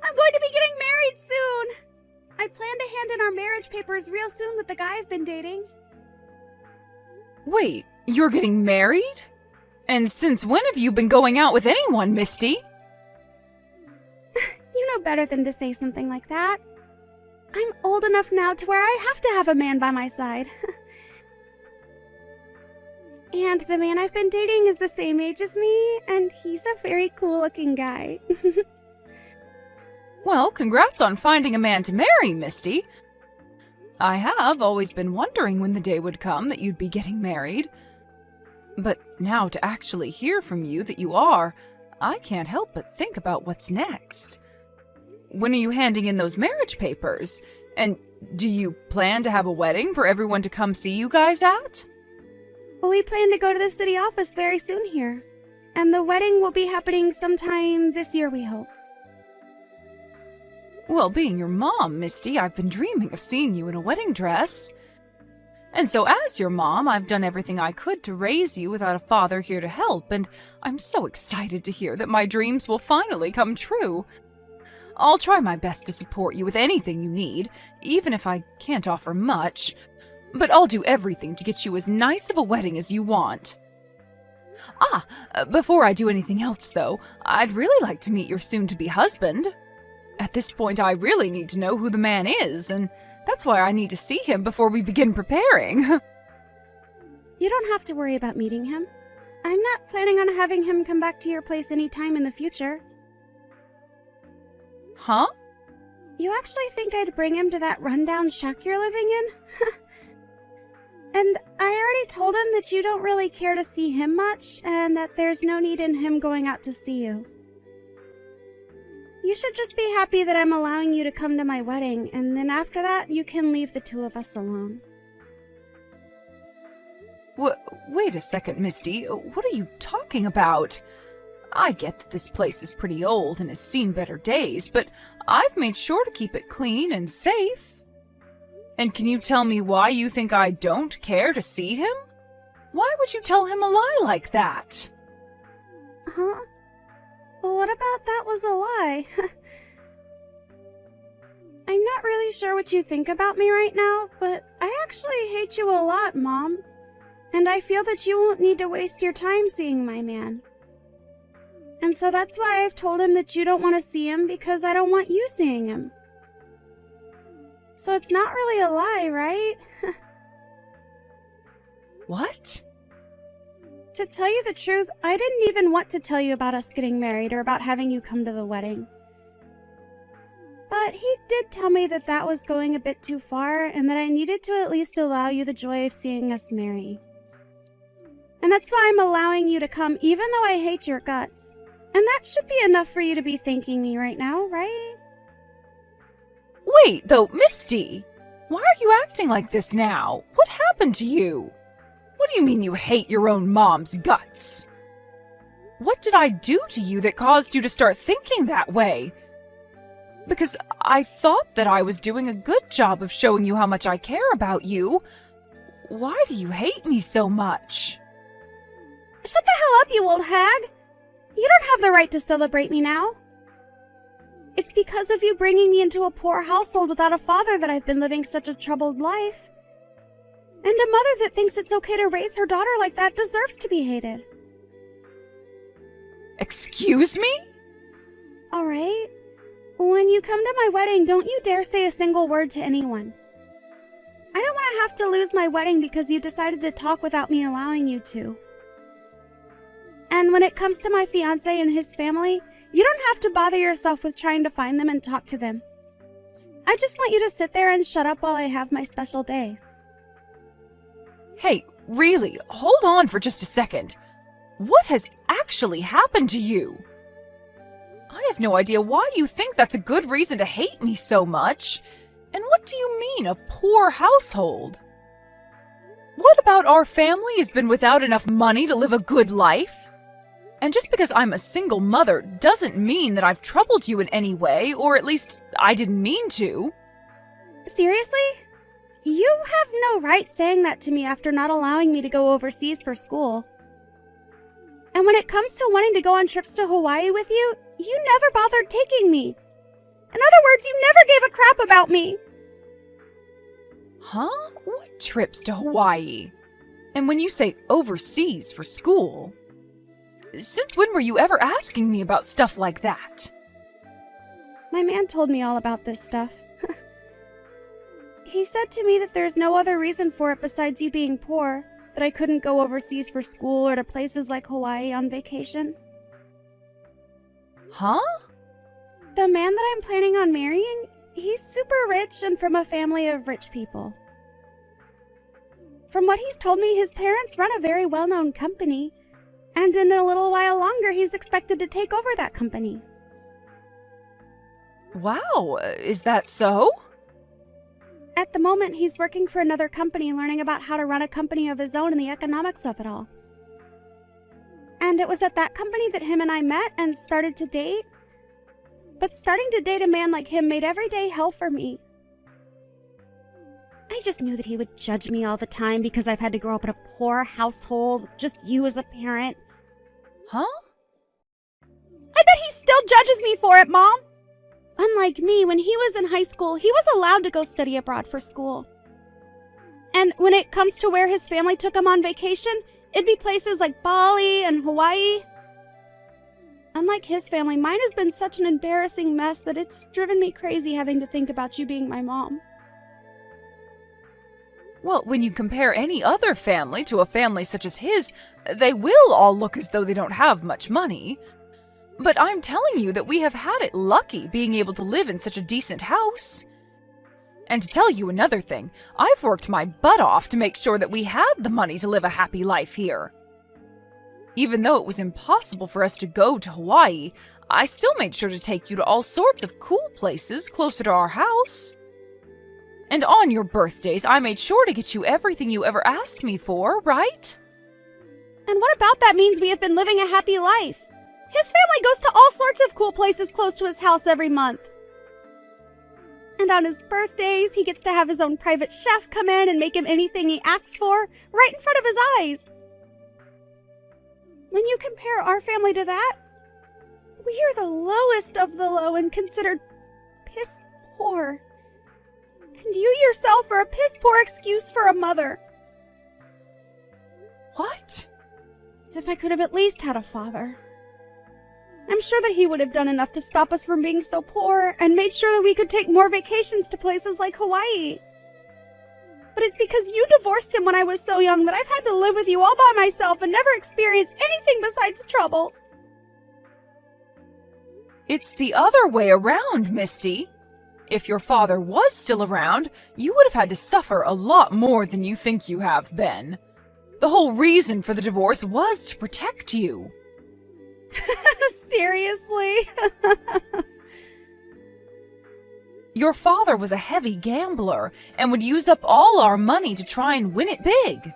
I'm going to be getting married soon! I plan to hand in our marriage papers real soon with the guy I've been dating. Wait, you're getting married? And since when have you been going out with anyone, Misty? You know better than to say something like that. I'm old enough now to where I have to have a man by my side. And the man I've been dating is the same age as me, and he's a very cool-looking guy. Well, congrats on finding a man to marry, Misty. I have always been wondering when the day would come that you'd be getting married. But now to actually hear from you that you are, I can't help but think about what's next. When are you handing in those marriage papers? And do you plan to have a wedding for everyone to come see you guys at? Well, we plan to go to the city office very soon here. And the wedding will be happening sometime this year, we hope. Well, being your mom, Misty, I've been dreaming of seeing you in a wedding dress. And so as your mom, I've done everything I could to raise you without a father here to help, and I'm so excited to hear that my dreams will finally come true. I'll try my best to support you with anything you need, even if I can't offer much. But I'll do everything to get you as nice of a wedding as you want. Before I do anything else, though, I'd really like to meet your soon-to-be husband. At this point, I really need to know who the man is, and that's why I need to see him before we begin preparing. You don't have to worry about meeting him. I'm not planning on having him come back to your place any time in the future. Huh? You actually think I'd bring him to that rundown shack you're living in? And I already told him that you don't really care to see him much, and that there's no need in him going out to see you. You should just be happy that I'm allowing you to come to my wedding, and then after that, you can leave the two of us alone. Wait a second, Misty. What are you talking about? I get that this place is pretty old and has seen better days, but I've made sure to keep it clean and safe. And can you tell me why you think I don't care to see him? Why would you tell him a lie like that? Huh? Well, what about that was a lie? I'm not really sure what you think about me right now, but I actually hate you a lot, Mom. And I feel that you won't need to waste your time seeing my man. And so that's why I've told him that you don't want to see him, because I don't want you seeing him. So it's not really a lie, right? What? To tell you the truth, I didn't even want to tell you about us getting married or about having you come to the wedding. But he did tell me that that was going a bit too far and that I needed to at least allow you the joy of seeing us marry. And that's why I'm allowing you to come even though I hate your guts. And that should be enough for you to be thanking me right now, right? Wait, though, Misty! Why are you acting like this now? What happened to you? What do you mean you hate your own mom's guts? What did I do to you that caused you to start thinking that way? Because I thought that I was doing a good job of showing you how much I care about you. Why do you hate me so much? Shut the hell up, you old hag! You don't have the right to celebrate me now. It's because of you bringing me into a poor household without a father that I've been living such a troubled life. And a mother that thinks it's okay to raise her daughter like that deserves to be hated. Excuse me? Alright. When you come to my wedding, don't you dare say a single word to anyone. I don't want to have to lose my wedding because you decided to talk without me allowing you to. And when it comes to my fiancé and his family, you don't have to bother yourself with trying to find them and talk to them. I just want you to sit there and shut up while I have my special day. Hey, really, hold on for just a second. What has actually happened to you? I have no idea why you think that's a good reason to hate me so much. And what do you mean, a poor household? What about our family has been without enough money to live a good life? And just because I'm a single mother doesn't mean that I've troubled you in any way, or at least I didn't mean to. Seriously? You have no right saying that to me after not allowing me to go overseas for school. And when it comes to wanting to go on trips to Hawaii with you, you never bothered taking me. In other words, you never gave a crap about me. Huh? What trips to Hawaii? And when you say overseas for school, since when were you ever asking me about stuff like that? My man told me all about this stuff. He said to me that there's no other reason for it besides you being poor, that I couldn't go overseas for school or to places like Hawaii on vacation. Huh? The man that I'm planning on marrying, he's super rich and from a family of rich people. From what he's told me, his parents run a very well-known company, and in a little while longer, he's expected to take over that company. Wow, is that so? At the moment, he's working for another company, learning about how to run a company of his own and the economics of it all. And it was at that company that him and I met and started to date. But starting to date a man like him made every day hell for me. I just knew that he would judge me all the time because I've had to grow up in a poor household with just you as a parent. Huh? I bet he still judges me for it, Mom! Unlike me, when he was in high school, he was allowed to go study abroad for school. And when it comes to where his family took him on vacation, it'd be places like Bali and Hawaii. Unlike his family, mine has been such an embarrassing mess that it's driven me crazy having to think about you being my mom. Well, when you compare any other family to a family such as his, they will all look as though they don't have much money. But I'm telling you that we have had it lucky being able to live in such a decent house. And to tell you another thing, I've worked my butt off to make sure that we had the money to live a happy life here. Even though it was impossible for us to go to Hawaii, I still made sure to take you to all sorts of cool places closer to our house. And on your birthdays, I made sure to get you everything you ever asked me for, right? And what about that means we have been living a happy life? His family goes to all sorts of cool places close to his house every month. And on his birthdays, he gets to have his own private chef come in and make him anything he asks for, right in front of his eyes. When you compare our family to that, we are the lowest of the low and considered piss poor. And you yourself are a piss poor excuse for a mother. What? If I could have at least had a father. I'm sure that he would have done enough to stop us from being so poor and made sure that we could take more vacations to places like Hawaii. But it's because you divorced him when I was so young that I've had to live with you all by myself and never experience anything besides troubles. It's the other way around, Misty. If your father was still around, you would have had to suffer a lot more than you think you have been. The whole reason for the divorce was to protect you. Seriously? Your father was a heavy gambler and would use up all our money to try and win it big.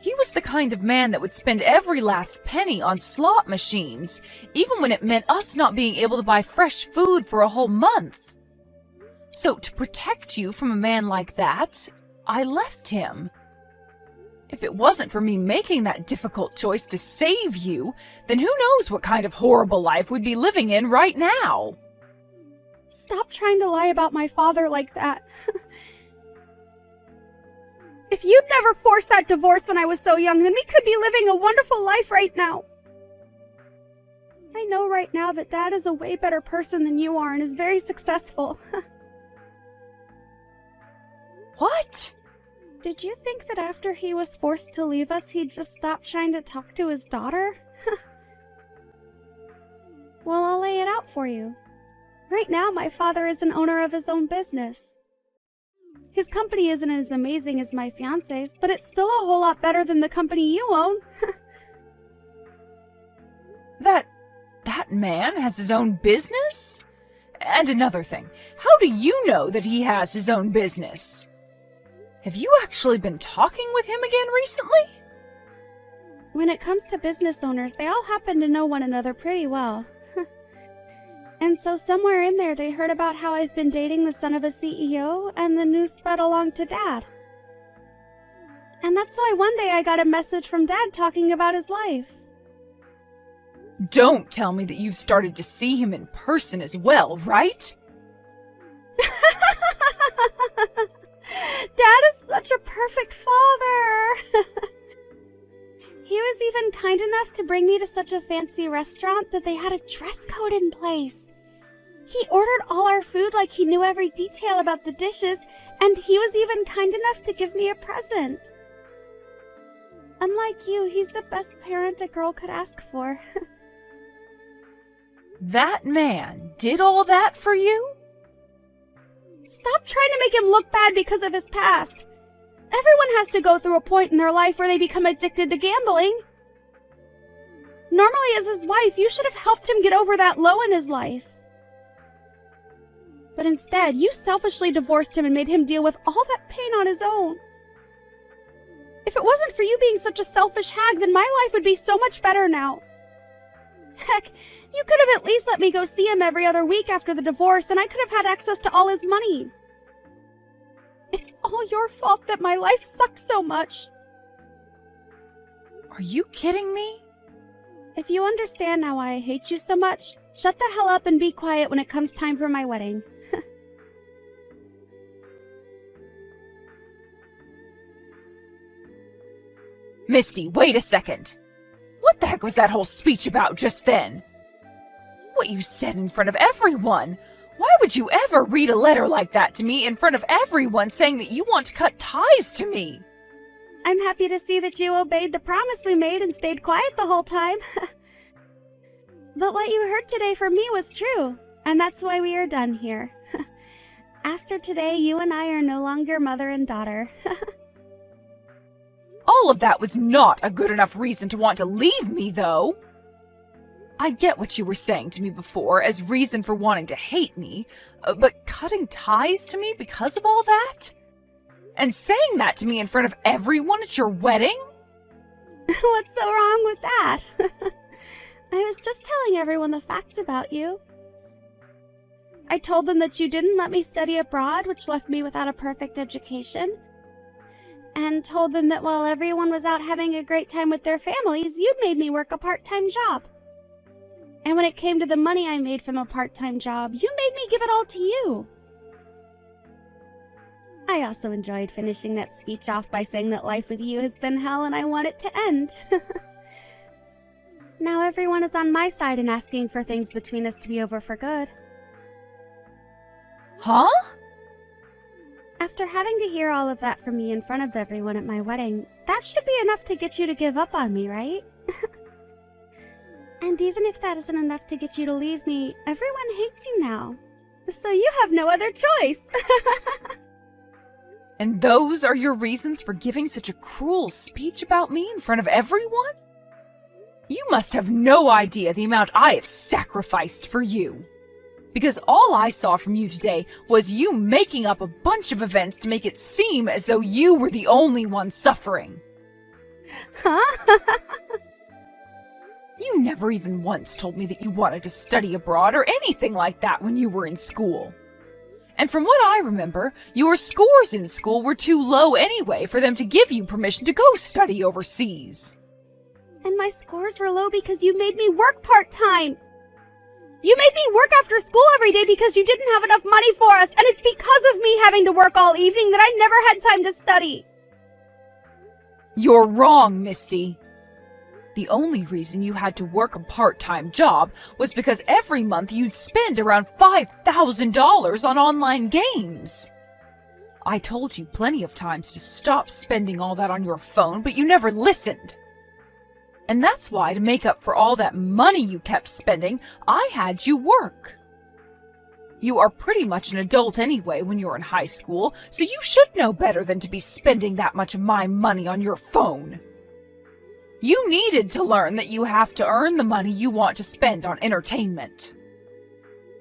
He was the kind of man that would spend every last penny on slot machines, even when it meant us not being able to buy fresh food for a whole month. So to protect you from a man like that, I left him. If it wasn't for me making that difficult choice to save you, then who knows what kind of horrible life we'd be living in right now. Stop trying to lie about my father like that. If you'd never forced that divorce when I was so young, then we could be living a wonderful life right now. I know right now that Dad is a way better person than you are and is very successful. What? Did you think that after he was forced to leave us, he'd just stop trying to talk to his daughter? Well, I'll lay it out for you. Right now, my father is an owner of his own business. His company isn't as amazing as my fiance's, but it's still a whole lot better than the company you own. That man has his own business? And another thing, how do you know that he has his own business? Have you actually been talking with him again recently? When it comes to business owners, they all happen to know one another pretty well. And so somewhere in there, they heard about how I've been dating the son of a CEO, and the news spread along to Dad. And that's why one day I got a message from Dad talking about his life. Don't tell me that you've started to see him in person as well, right? Dad is such a perfect father. He was even kind enough to bring me to such a fancy restaurant that they had a dress code in place. He ordered all our food like he knew every detail about the dishes, and he was even kind enough to give me a present. Unlike you, he's the best parent a girl could ask for. That man did all that for you? Stop trying to make him look bad because of his past. Everyone has to go through a point in their life where they become addicted to gambling. Normally, as his wife, you should have helped him get over that low in his life. But instead, you selfishly divorced him and made him deal with all that pain on his own. If it wasn't for you being such a selfish hag, then my life would be so much better now. Heck, you could have at least let me go see him every other week after the divorce, and I could have had access to all his money. It's all your fault that my life sucked so much. Are you kidding me? If you understand now why I hate you so much, shut the hell up and be quiet when it comes time for my wedding. Misty, wait a second. What the heck was that whole speech about just then? What you said in front of everyone? Why would you ever read a letter like that to me in front of everyone saying that you want to cut ties to me? I'm happy to see that you obeyed the promise we made and stayed quiet the whole time. But what you heard today from me was true, and that's why we are done here. After today, you and I are no longer mother and daughter. All of that was not a good enough reason to want to leave me, though. I get what you were saying to me before as reason for wanting to hate me, but cutting ties to me because of all that? And saying that to me in front of everyone at your wedding? What's so wrong with that? I was just telling everyone the facts about you. I told them that you didn't let me study abroad, which left me without a perfect education. And told them that while everyone was out having a great time with their families, you'd made me work a part-time job. And when it came to the money I made from a part-time job, you made me give it all to you. I also enjoyed finishing that speech off by saying that life with you has been hell and I want it to end. Now everyone is on my side and asking for things between us to be over for good. Huh? After having to hear all of that from me in front of everyone at my wedding, that should be enough to get you to give up on me, right? And even if that isn't enough to get you to leave me, everyone hates you now. So you have no other choice. And those are your reasons for giving such a cruel speech about me in front of everyone? You must have no idea the amount I have sacrificed for you. Because all I saw from you today was you making up a bunch of events to make it seem as though you were the only one suffering. Huh? You never even once told me that you wanted to study abroad or anything like that when you were in school. And from what I remember, your scores in school were too low anyway for them to give you permission to go study overseas. And my scores were low because you made me work part-time. You made me work after school every day because you didn't have enough money for us, and it's because of me having to work all evening that I never had time to study. You're wrong, Misty. The only reason you had to work a part-time job was because every month you'd spend around $5,000 on online games. I told you plenty of times to stop spending all that on your phone, but you never listened. And that's why, to make up for all that money you kept spending, I had you work. You are pretty much an adult anyway when you're in high school, so you should know better than to be spending that much of my money on your phone. You needed to learn that you have to earn the money you want to spend on entertainment.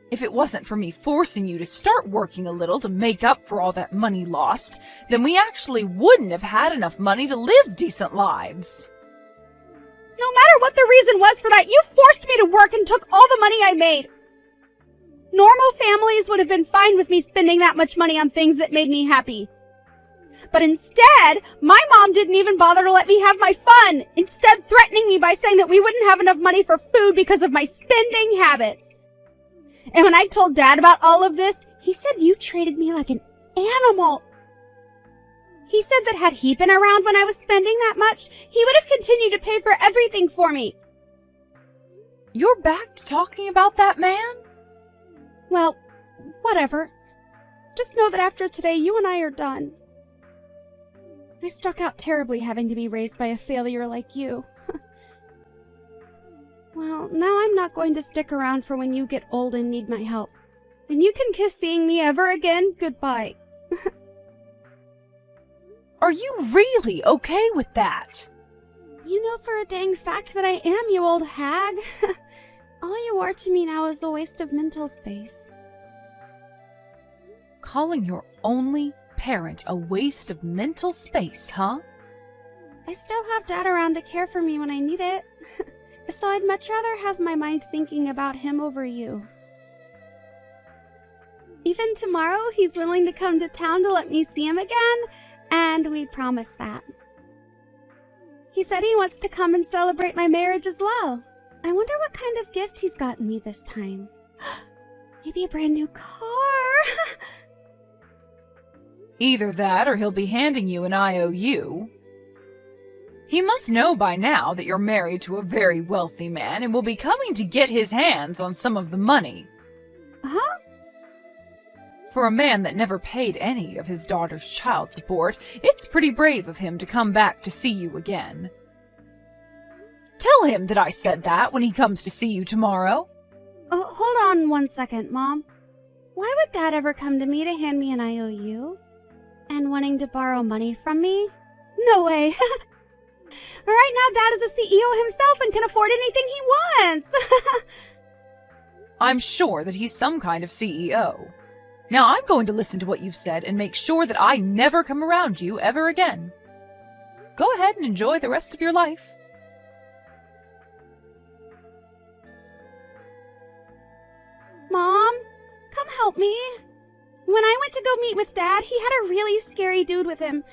If it wasn't for me forcing you to start working a little to make up for all that money lost, then we actually wouldn't have had enough money to live decent lives. No matter what the reason was for that, you forced me to work and took all the money I made. Normal families would have been fine with me spending that much money on things that made me happy. But instead, my mom didn't even bother to let me have my fun, instead threatening me by saying that we wouldn't have enough money for food because of my spending habits. And when I told Dad about all of this, he said you treated me like an animal. He said that had he been around when I was spending that much, he would have continued to pay for everything for me. You're back to talking about that man? Well, whatever. Just know that after today, you and I are done. I struck out terribly having to be raised by a failure like you. Well, now I'm not going to stick around for when you get old and need my help. And you can kiss seeing me ever again goodbye. Are you really okay with that? You know for a dang fact that I am, you old hag. All you are to me now is a waste of mental space. Calling your only parent a waste of mental space, huh? I still have Dad around to care for me when I need it. So I'd much rather have my mind thinking about him over you. Even tomorrow, he's willing to come to town to let me see him again, and we promised that. He said he wants to come and celebrate my marriage as well. I wonder what kind of gift he's gotten me this time. Maybe a brand new car. Either that or he'll be handing you an IOU. He must know by now that you're married to a very wealthy man and will be coming to get his hands on some of the money. Huh? For a man that never paid any of his daughter's child support, it's pretty brave of him to come back to see you again. Tell him that I said that when he comes to see you tomorrow. Oh, hold on 1 second, Mom. Why would Dad ever come to me to hand me an IOU? And wanting to borrow money from me? No way. Right now, Dad is a CEO himself and can afford anything he wants. I'm sure that he's some kind of CEO. Now I'm going to listen to what you've said and make sure that I never come around you ever again. Go ahead and enjoy the rest of your life. Mom, come help me. When I went to go meet with Dad, he had a really scary dude with him.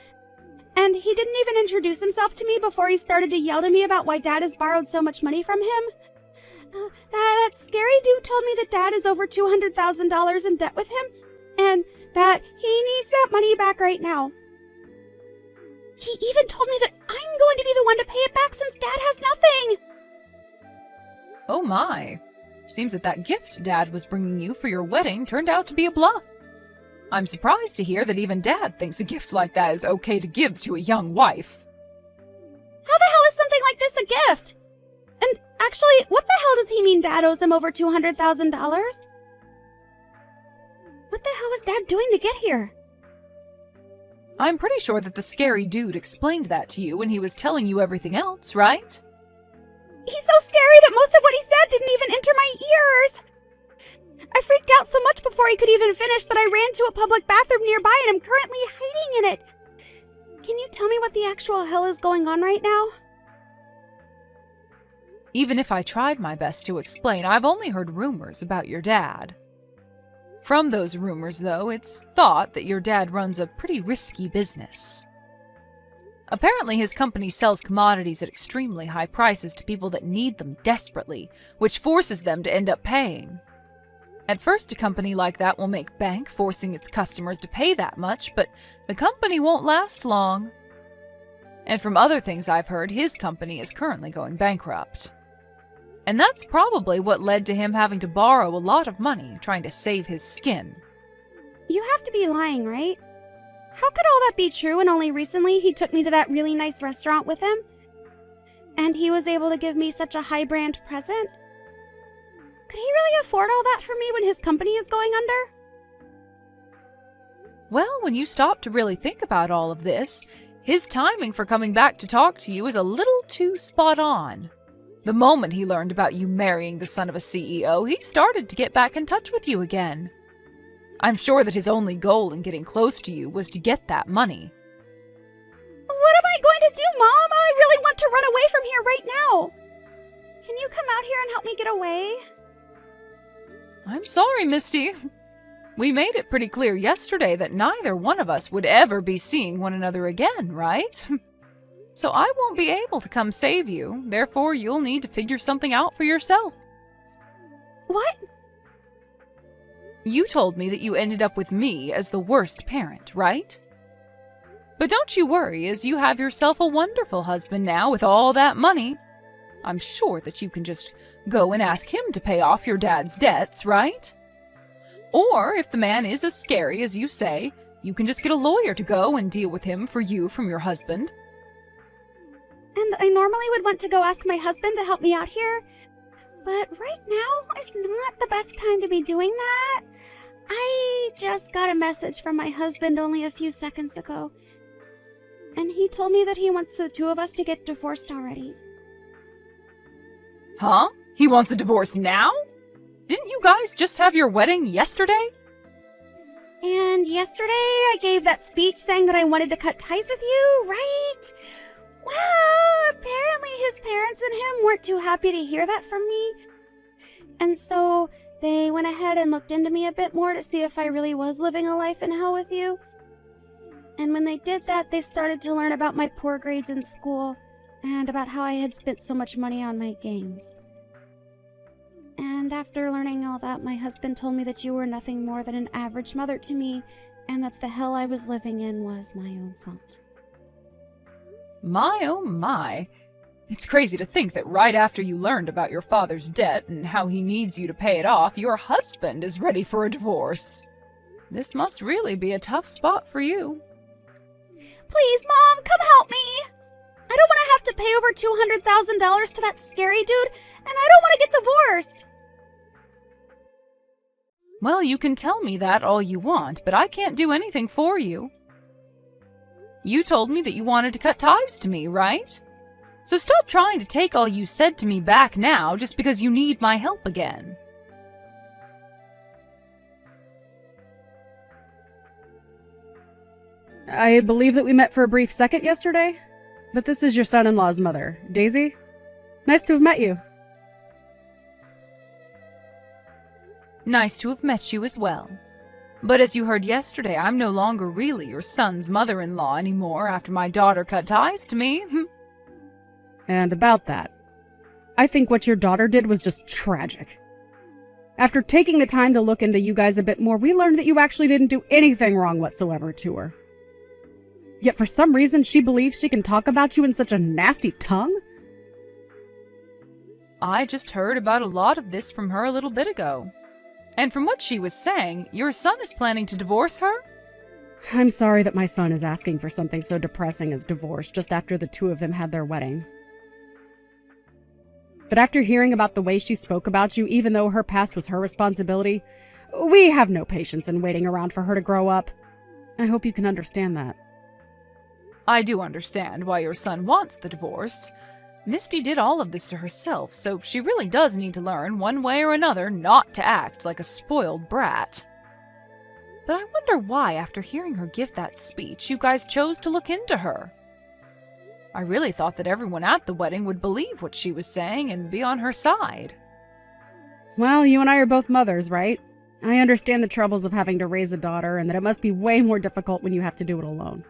And he didn't even introduce himself to me before he started to yell to me about why Dad has borrowed so much money from him. That scary dude told me that Dad is over $200,000 in debt with him, and that he needs that money back right now. He even told me that I'm going to be the one to pay it back since Dad has nothing. Oh my. Seems that gift Dad was bringing you for your wedding turned out to be a bluff. I'm surprised to hear that even Dad thinks a gift like that is okay to give to a young wife. How the hell is something like this a gift? And actually, what the hell does he mean Dad owes him over $200,000? What the hell was Dad doing to get here? I'm pretty sure that the scary dude explained that to you when he was telling you everything else, right? He's so scary that most of what he said didn't even enter my ears. I freaked out so much before he could even finish that I ran to a public bathroom nearby and am currently hiding in it. Can you tell me what the actual hell is going on right now? Even if I tried my best to explain, I've only heard rumors about your dad. From those rumors, though, it's thought that your dad runs a pretty risky business. Apparently, his company sells commodities at extremely high prices to people that need them desperately, which forces them to end up paying. At first, a company like that will make bank, forcing its customers to pay that much, but the company won't last long. And from other things I've heard, his company is currently going bankrupt. And that's probably what led to him having to borrow a lot of money trying to save his skin. You have to be lying, right? How could all that be true when only recently he took me to that really nice restaurant with him? And he was able to give me such a high-brand present? Could he really afford all that for me when his company is going under? Well, when you stop to really think about all of this, his timing for coming back to talk to you is a little too spot on. The moment he learned about you marrying the son of a CEO, he started to get back in touch with you again. I'm sure that his only goal in getting close to you was to get that money. What am I going to do, Mom? I really want to run away from here right now. Can you come out here and help me get away? I'm sorry, Misty. We made it pretty clear yesterday that neither one of us would ever be seeing one another again, right? So I won't be able to come save you, therefore you'll need to figure something out for yourself. What? You told me that you ended up with me as the worst parent, right? But don't you worry, as you have yourself a wonderful husband now with all that money. I'm sure that you can just go and ask him to pay off your dad's debts, right? Or, if the man is as scary as you say, you can just get a lawyer to go and deal with him for you from your husband. And I normally would want to go ask my husband to help me out here, but right now is not the best time to be doing that. I just got a message from my husband only a few seconds ago, and he told me that he wants the two of us to get divorced already. Huh? He wants a divorce now? Didn't you guys just have your wedding yesterday? And yesterday I gave that speech saying that I wanted to cut ties with you, right? Well, apparently his parents and him weren't too happy to hear that from me. And so they went ahead and looked into me a bit more to see if I really was living a life in hell with you. And when they did that, they started to learn about my poor grades in school and about how I had spent so much money on my games. And after learning all that, my husband told me that you were nothing more than an average mother to me, and that the hell I was living in was my own fault. My oh my. It's crazy to think that right after you learned about your father's debt and how he needs you to pay it off, your husband is ready for a divorce. This must really be a tough spot for you. Please, Mom, come help me! I don't want to have to pay over $200,000 to that scary dude, and I don't want to get divorced! Well, you can tell me that all you want, but I can't do anything for you. You told me that you wanted to cut ties to me, right? So stop trying to take all you said to me back now just because you need my help again. I believe that we met for a brief second yesterday, but this is your son-in-law's mother, Daisy. Nice to have met you. Nice to have met you as well. But as you heard yesterday, I'm no longer really your son's mother-in-law anymore after my daughter cut ties to me. And about that, I think what your daughter did was just tragic. After taking the time to look into you guys a bit more, we learned that you actually didn't do anything wrong whatsoever to her. Yet for some reason, she believes she can talk about you in such a nasty tongue? I just heard about a lot of this from her a little bit ago. And from what she was saying, your son is planning to divorce her? I'm sorry that my son is asking for something so depressing as divorce just after the two of them had their wedding. But after hearing about the way she spoke about you, even though her past was her responsibility, we have no patience in waiting around for her to grow up. I hope you can understand that. I do understand why your son wants the divorce. Misty did all of this to herself, so she really does need to learn, one way or another, not to act like a spoiled brat. But I wonder why, after hearing her give that speech, you guys chose to look into her. I really thought that everyone at the wedding would believe what she was saying and be on her side. Well, you and I are both mothers, right? I understand the troubles of having to raise a daughter and that it must be way more difficult when you have to do it alone.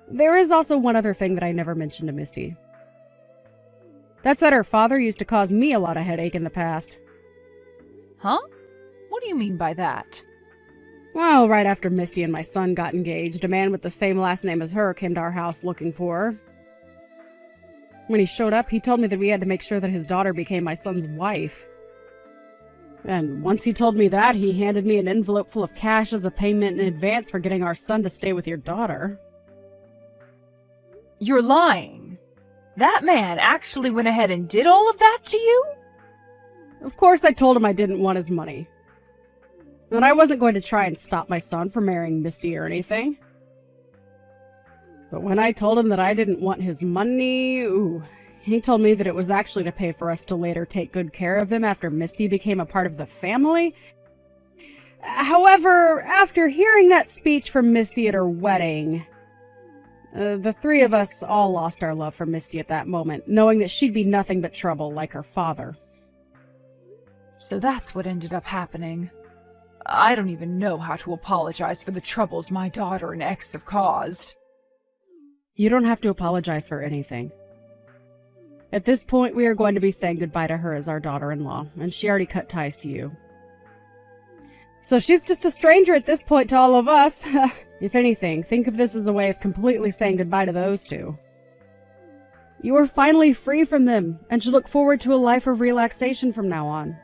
There is also one other thing that I never mentioned to Misty. That's that her father used to cause me a lot of headache in the past. Huh? What do you mean by that? Well, right after Misty and my son got engaged, a man with the same last name as her came to our house looking for her. When he showed up, he told me that we had to make sure that his daughter became my son's wife. And once he told me that, he handed me an envelope full of cash as a payment in advance for getting our son to stay with your daughter. You're lying. That man actually went ahead and did all of that to you? Of course I told him I didn't want his money. And I wasn't going to try and stop my son from marrying Misty or anything. But when I told him that I didn't want his money, he told me that it was actually to pay for us to later take good care of him after Misty became a part of the family. However, after hearing that speech from Misty at her wedding, the three of us all lost our love for Misty at that moment, knowing that she'd be nothing but trouble like her father. So that's what ended up happening. I don't even know how to apologize for the troubles my daughter and ex have caused. You don't have to apologize for anything. At this point, we are going to be saying goodbye to her as our daughter-in-law, and she already cut ties to you. So she's just a stranger at this point to all of us. If anything, think of this as a way of completely saying goodbye to those two. You are finally free from them, and should look forward to a life of relaxation from now on.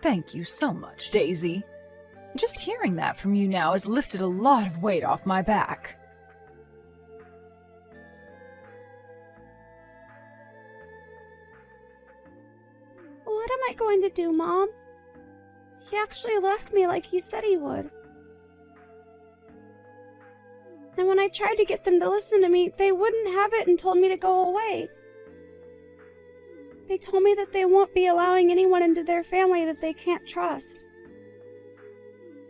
Thank you so much, Daisy. Just hearing that from you now has lifted a lot of weight off my back. What am I going to do, Mom? He actually left me like he said he would. And when I tried to get them to listen to me, they wouldn't have it and told me to go away. They told me that they won't be allowing anyone into their family that they can't trust.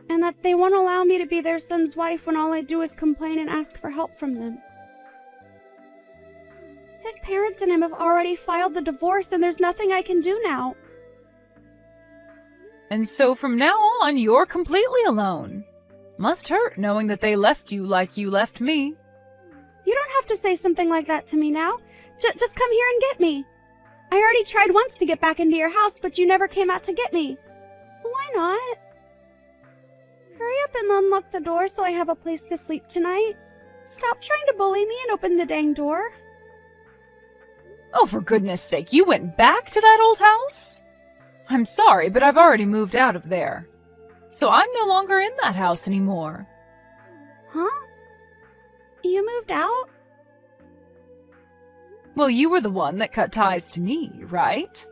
And that they won't allow me to be their son's wife when all I do is complain and ask for help from them. His parents and him have already filed the divorce, and there's nothing I can do now. And so from now on, you're completely alone. Must hurt knowing that they left you like you left me. You don't have to say something like that to me now. Just come here and get me. I already tried once to get back into your house, but you never came out to get me. Why not? Hurry up and unlock the door so I have a place to sleep tonight. Stop trying to bully me and open the dang door. Oh, for goodness sake, you went back to that old house? I'm sorry, but I've already moved out of there. So I'm no longer in that house anymore. Huh? You moved out? Well, you were the one that cut ties to me, right?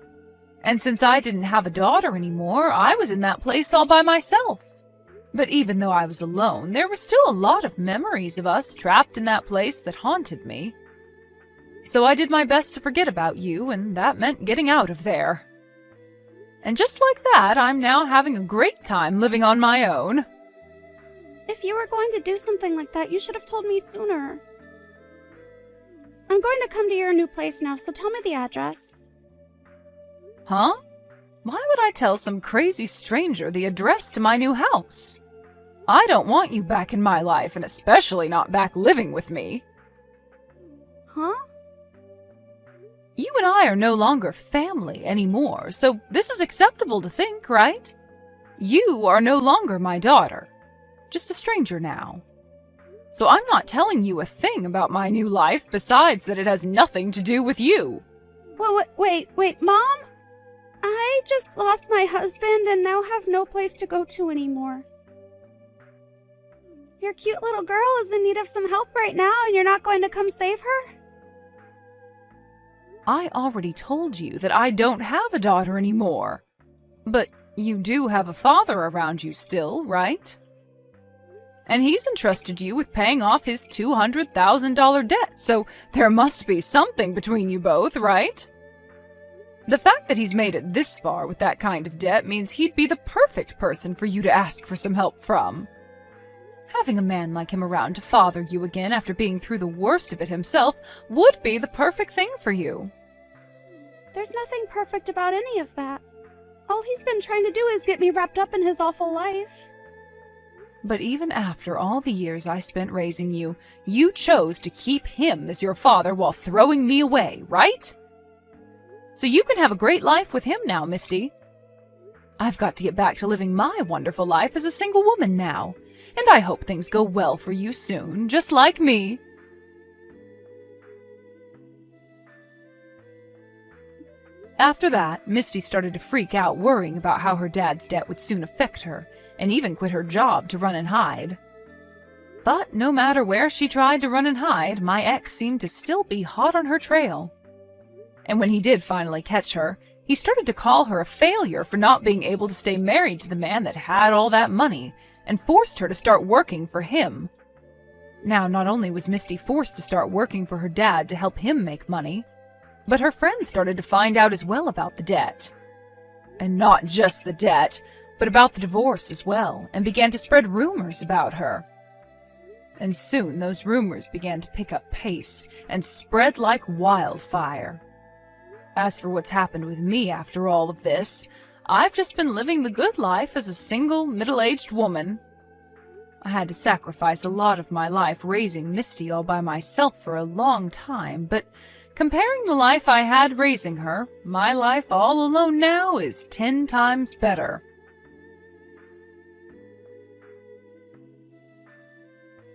And since I didn't have a daughter anymore, I was in that place all by myself. But even though I was alone, there were still a lot of memories of us trapped in that place that haunted me. So I did my best to forget about you, and that meant getting out of there. And just like that, I'm now having a great time living on my own. If you were going to do something like that, you should have told me sooner. I'm going to come to your new place now, so tell me the address. Huh? Why would I tell some crazy stranger the address to my new house? I don't want you back in my life, and especially not back living with me. Huh? You and I are no longer family anymore, so this is acceptable to think, right? You are no longer my daughter. Just a stranger now. So I'm not telling you a thing about my new life besides that it has nothing to do with you. Well, wait, Mom? I just lost my husband and now have no place to go to anymore. Your cute little girl is in need of some help right now and you're not going to come save her? I already told you that I don't have a daughter anymore. But you do have a father around you still, right? And he's entrusted you with paying off his $200,000 debt, so there must be something between you both, right? The fact that he's made it this far with that kind of debt means he'd be the perfect person for you to ask for some help from. Having a man like him around to father you again after being through the worst of it himself would be the perfect thing for you. There's nothing perfect about any of that. All he's been trying to do is get me wrapped up in his awful life. But even after all the years I spent raising you, you chose to keep him as your father while throwing me away, right? So you can have a great life with him now, Misty. I've got to get back to living my wonderful life as a single woman now, and I hope things go well for you soon, just like me. After that, Misty started to freak out, worrying about how her dad's debt would soon affect her, and even quit her job to run and hide. But no matter where she tried to run and hide, my ex seemed to still be hot on her trail. And when he did finally catch her, he started to call her a failure for not being able to stay married to the man that had all that money, and forced her to start working for him. Now, not only was Misty forced to start working for her dad to help him make money, but her friends started to find out as well about the debt. And not just the debt, but about the divorce as well, and began to spread rumors about her. And soon those rumors began to pick up pace and spread like wildfire. As for what's happened with me after all of this, I've just been living the good life as a single, middle-aged woman. I had to sacrifice a lot of my life raising Misty all by myself for a long time, but comparing the life I had raising her, my life all alone now is 10 times better.